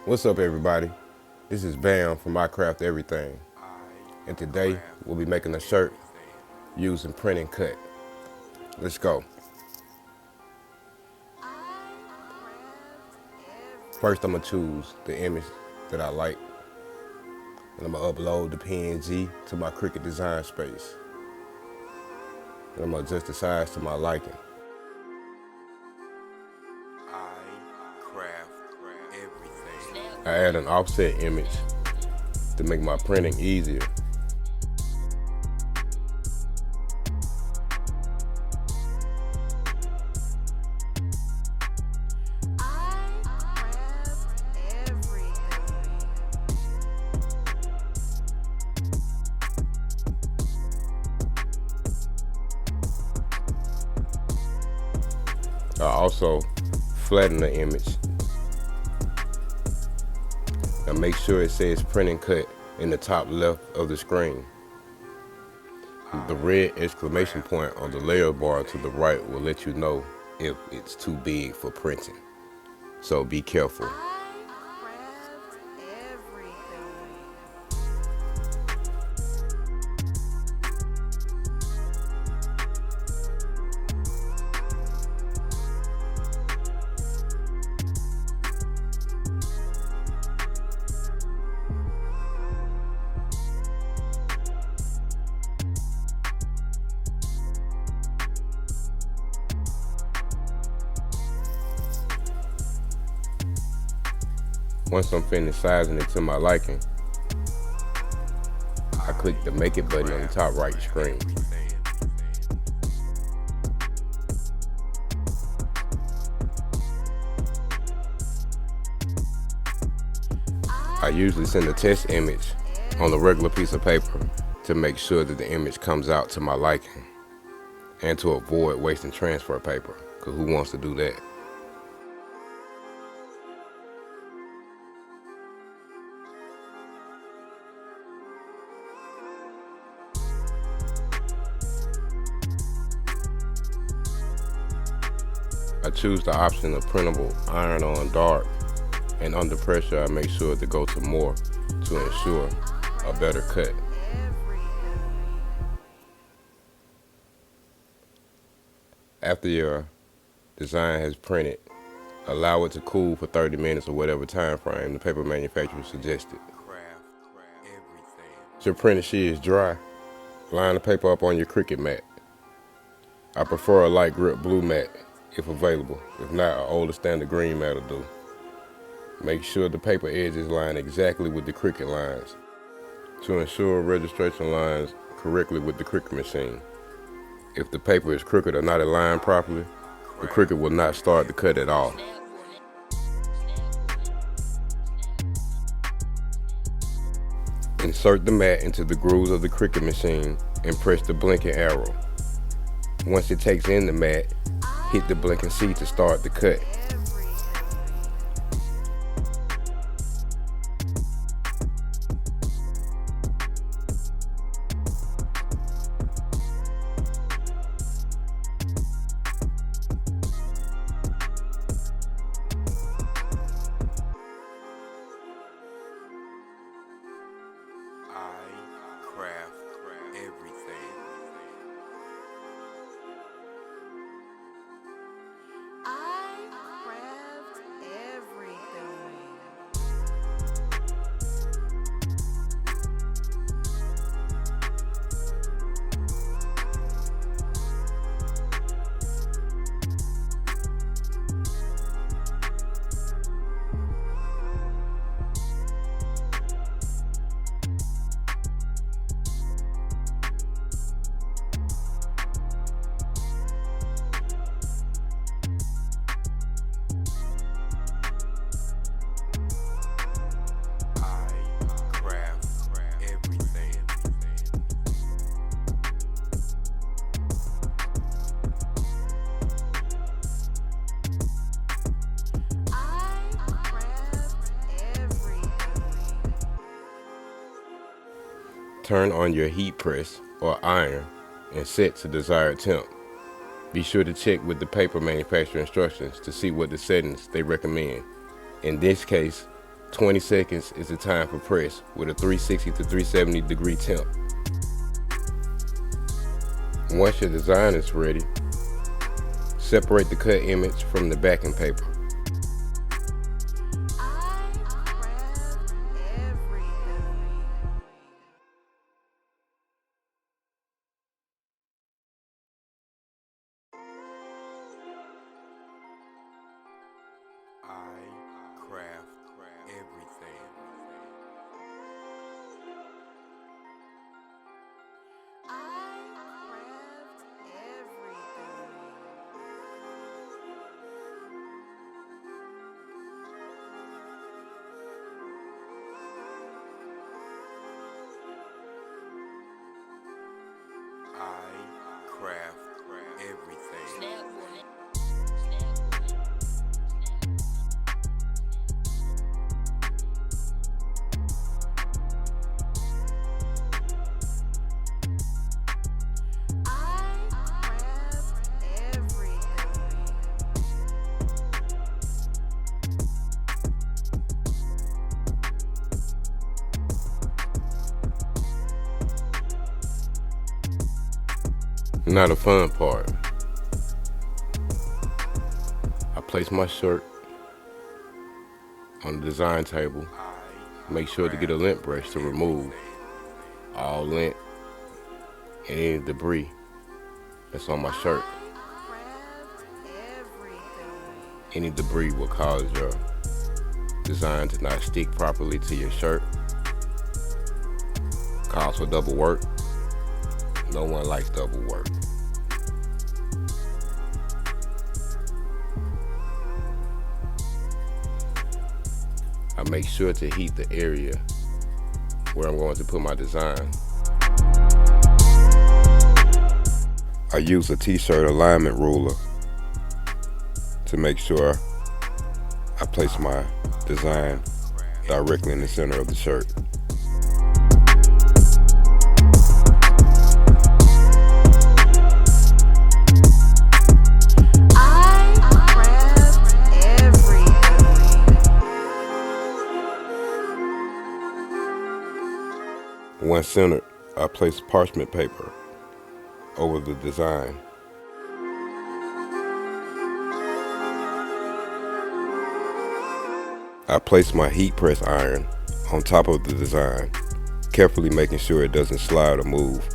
What's up, everybody? This is Bam from I Craft Everything, and today we'll be making a shirt using print and cut. Let's go. First, I'm gonna choose the image that I like, and I'm gonna upload the PNG to my Cricut design space. And I'm gonna adjust the size to my liking. I add an offset image to make my printing easier. I also flatten the image and make sure it says print and cut in the top left of the screen. The red exclamation point on the layer bar to the right will let you know if it's too big for printing. So be careful. Once I'm finished sizing it to my liking, I click the Make It button on the top right screen. I usually send a test image on a regular piece of paper to make sure that the image comes out to my liking and to avoid wasting transfer paper, because who wants to do that? I choose the option of printable iron-on dark, and under pressure I make sure to go to more to ensure a better cut. After your design has printed, allow it to cool for 30 minutes or whatever time frame the paper manufacturer suggested. Once your printed sheet is dry, line the paper up on your Cricut mat. I prefer a light grip blue mat if available. If not, an older standard green mat will do. Make sure the paper edges line exactly with the Cricut lines to ensure registration lines correctly with the Cricut machine. If the paper is crooked or not aligned properly, the Cricut will not start the cut at all. Insert the mat into the grooves of the Cricut machine and press the blinking arrow. Once it takes in the mat, hit the blinking C to start the cut. Turn on your heat press or iron and set to desired temp. Be sure to check with the paper manufacturer instructions to see what the settings they recommend. In this case, 20 seconds is the time for press with a 360 to 370 degree temp. Once your design is ready, separate the cut image from the backing paper. I craft everything. I craft everything. Snap on it. Now the fun part. I place my shirt on the design table. Make sure to get a lint brush to remove all lint and any debris that's on my shirt. Any debris will cause your design to not stick properly to your shirt. Cause for double work. No one likes double work. I make sure to heat the area where I'm going to put my design. I use a t-shirt alignment ruler to make sure I place my design directly in the center of the shirt. Once centered, I place parchment paper over the design. I place my heat press iron on top of the design, carefully making sure it doesn't slide or move.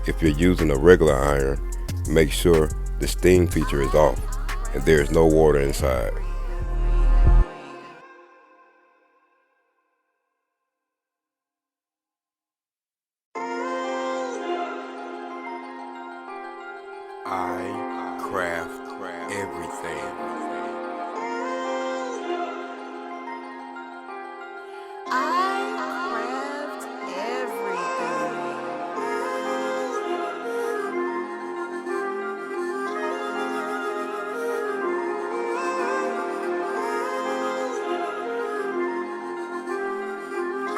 If you're using a regular iron, make sure the steam feature is off and there is no water inside. I craft everything.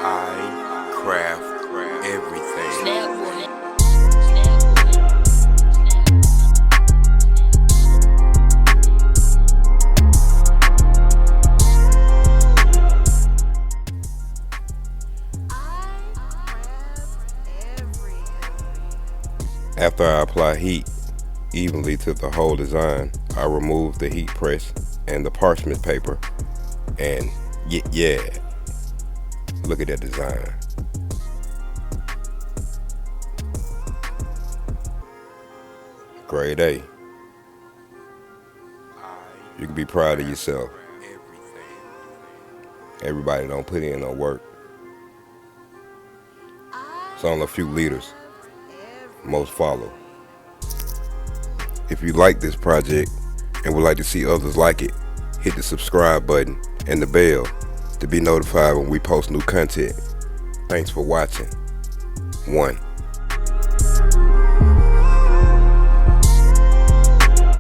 I craft everything. Snap on it. After I apply heat evenly to the whole design, I remove the heat press and the parchment paper, and yeah, look at that design. Grade A. You can be proud of yourself. Everybody don't put in no work. It's only a few leaders. Most follow. If you like this project and would like to see others like it, hit the subscribe button and the bell to be notified when we post new content. Thanks for watching. 1.